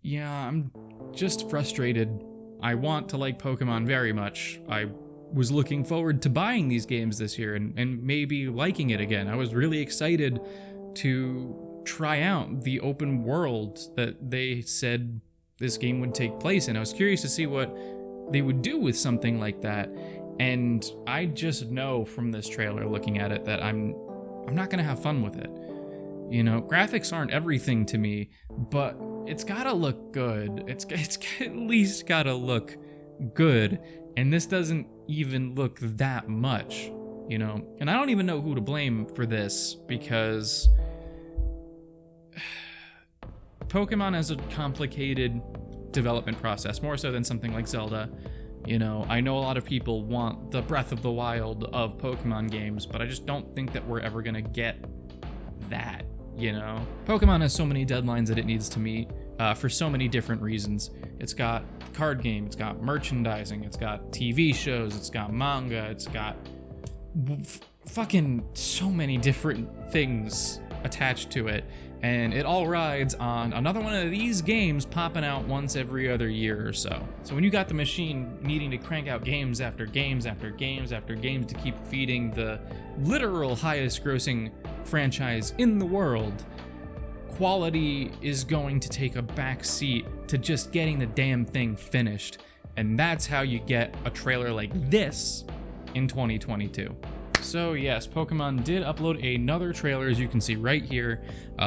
Yeah, I'm just frustrated. I want to like Pokemon very much. I was looking forward to buying these games this year and maybe liking it again. I was really excited to try out the open world that they said this game would take place in. I was curious to see what they would do with something like that. And I just know from this trailer looking at it that I'm not gonna have fun with it. You know, graphics aren't everything to me, but it's gotta look good. It's at least gotta look good. And this doesn't even look that much, you know? And I don't even know who to blame for this, because Pokemon has a complicated development process, more so than something like Zelda. You know, I know a lot of people want the Breath of the Wild of Pokemon games, but I just don't think that we're ever gonna get that, you know? Pokemon has so many deadlines that it needs to meet for so many different reasons. It's got card game, it's got merchandising, it's got TV shows, it's got manga, it's got fucking so many different things attached to it. And it all rides on another one of these games popping out once every other year or so. So when you got the machine needing to crank out games after games after games after games to keep feeding the literal highest grossing franchise in the world, quality is going to take a back seat to just getting the damn thing finished. And that's how you get a trailer like this in 2022. So yes, Pokemon did upload another trailer, as you can see right here,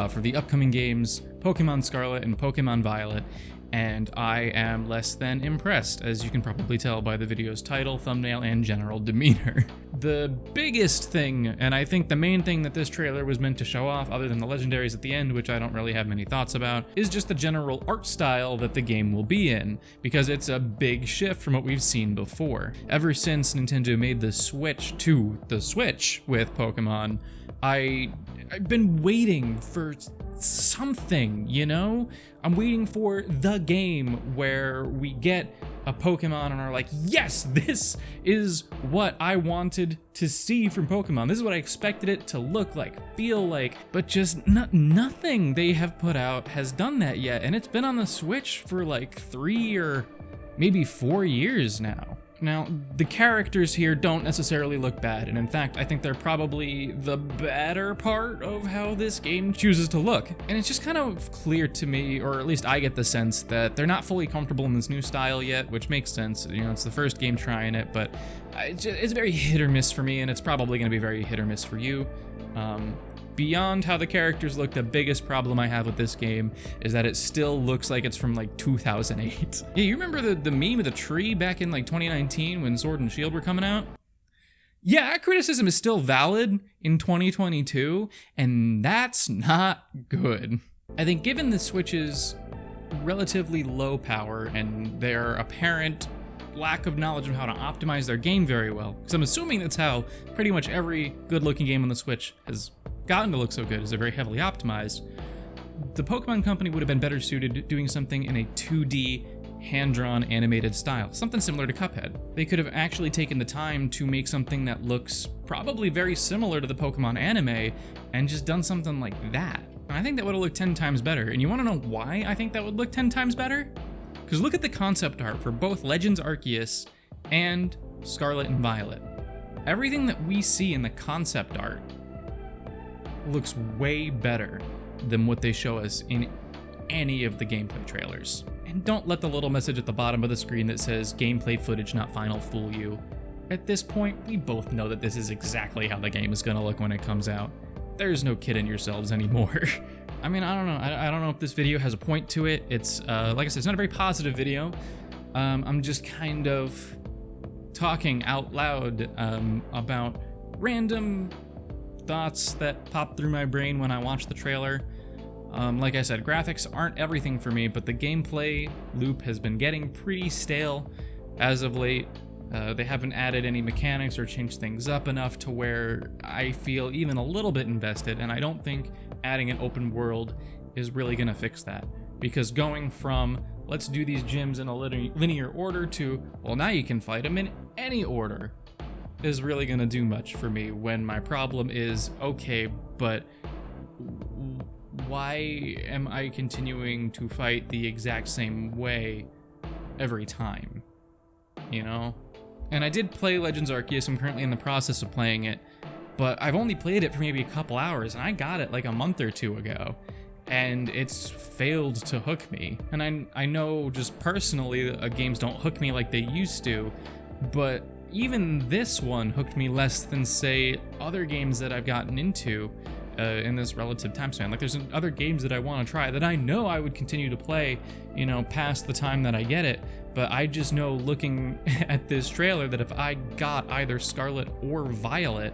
for the upcoming games, Pokemon Scarlet and Pokemon Violet, and I am less than impressed, as you can probably tell by the video's title, thumbnail, and general demeanor. The biggest thing, and I think the main thing that this trailer was meant to show off, other than the legendaries at the end, which I don't really have many thoughts about, is just the general art style that the game will be in, because it's a big shift from what we've seen before. Ever since Nintendo made the switch to the Switch with Pokemon, I've been waiting for something, you know? I'm waiting for the game where we get a Pokemon and are like, yes, this is what I wanted to see from Pokemon. This is what I expected it to look like, feel like, but just nothing they have put out has done that yet. And it's been on the Switch for like 3 or maybe 4 years now. Now, the characters here don't necessarily look bad, and in fact, I think they're probably the better part of how this game chooses to look. And it's just kind of clear to me, or at least I get the sense, that they're not fully comfortable in this new style yet, which makes sense. You know, it's the first game trying it, but it's very hit or miss for me, and it's probably going to be very hit or miss for you. Beyond how the characters look, the biggest problem I have with this game is that it still looks like it's from like 2008. Yeah, you remember the meme of the tree back in like 2019 when Sword and Shield were coming out? Yeah, that criticism is still valid in 2022, and that's not good. I think given the Switch's relatively low power and their apparent lack of knowledge of how to optimize their game very well, because I'm assuming that's how pretty much every good-looking game on the Switch has gotten to look so good, is they're very heavily optimized. The Pokemon Company would have been better suited doing something in a 2D hand-drawn animated style, something similar to Cuphead. They could have actually taken the time to make something that looks probably very similar to the Pokemon anime and just done something like that. And I think that would have looked 10 times better. And you want to know why I think that would look 10 times better? Because look at the concept art for both Legends Arceus and Scarlet and Violet. Everything that we see in the concept art looks way better than what they show us in any of the gameplay trailers. And don't let the little message at the bottom of the screen that says gameplay footage not final fool you. At this point, we both know that this is exactly how the game is gonna look when it comes out. There's no kidding yourselves anymore. I mean, I don't know. I don't know if this video has a point to it. It's, like I said, it's not a very positive video. I'm just kind of talking out loud about random thoughts that pop through my brain when I watch the trailer. Like I said, graphics aren't everything for me, but the gameplay loop has been getting pretty stale as of late. They haven't added any mechanics or changed things up enough to where I feel even a little bit invested, and I don't think adding an open world is really gonna fix that. Because going from, let's do these gyms in a linear order to, well, now you can fight them in any order, is really gonna do much for me when my problem is, okay, but why am I continuing to fight the exact same way every time? You know? And I did play Legends Arceus. I'm currently in the process of playing it, but I've only played it for maybe a couple hours, and I got it like a month or two ago, and it's failed to hook me. And I know just personally games don't hook me like they used to, but even this one hooked me less than, say, other games that I've gotten into in this relative time span. Like, there's other games that I want to try that I know I would continue to play, you know, past the time that I get it. But I just know, looking at this trailer, that if I got either Scarlet or Violet,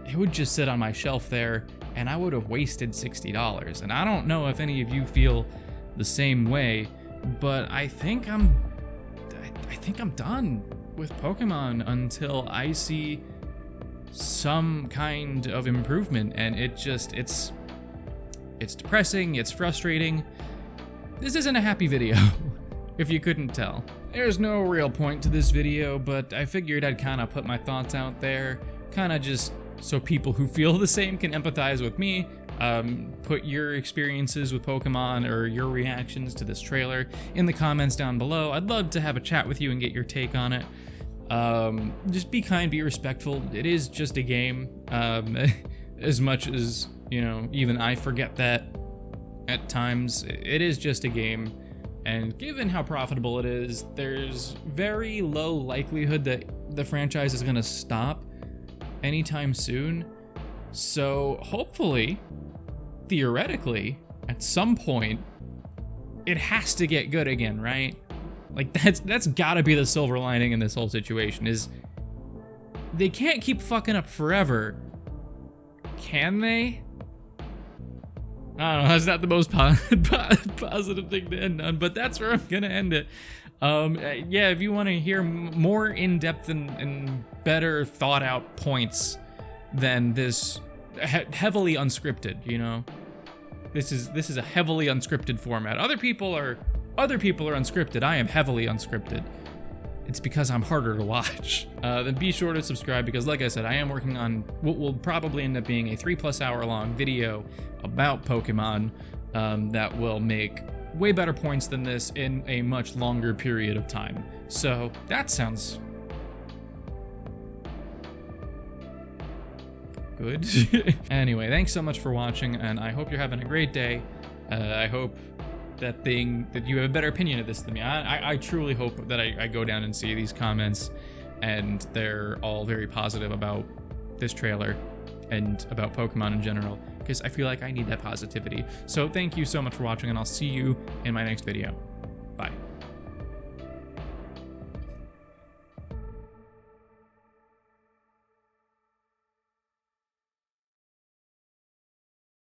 it would just sit on my shelf there, and I would have wasted $60. And I don't know if any of you feel the same way, but I think I'm done with Pokemon until I see some kind of improvement. And it's depressing, it's frustrating. This isn't a happy video, if you couldn't tell. There's no real point to this video, but I figured I'd kind of put my thoughts out there, kind of just so people who feel the same can empathize with me. Put your experiences with Pokemon or your reactions to this trailer in the comments down below. I'd love to have a chat with you and get your take on it. Just be kind, be respectful. It is just a game. As much as, you know, even I forget that at times, it is just a game. And given how profitable it is, there's very low likelihood that the franchise is going to stop anytime soon. So hopefully, theoretically, at some point, it has to get good again, right? Like, that's gotta be the silver lining in this whole situation, is they can't keep fucking up forever. Can they? I don't know, that's not the most positive thing to end on, but that's where I'm gonna end it. Yeah, if you want to hear more in-depth and better thought-out points than this heavily unscripted, you know, this is a heavily unscripted format. Other people are unscripted. I am heavily unscripted. It's because I'm harder to watch. Then be sure to subscribe, because like I said, I am working on what will probably end up being a 3+ hour long video about Pokemon that will make way better points than this in a much longer period of time. So that sounds good. Anyway, thanks so much for watching, and I hope you're having a great day. I hope that you have a better opinion of this than me. I truly hope that I go down and see these comments and they're all very positive about this trailer and about Pokemon in general, because I feel like I need that positivity. So thank you so much for watching, and I'll see you in my next video.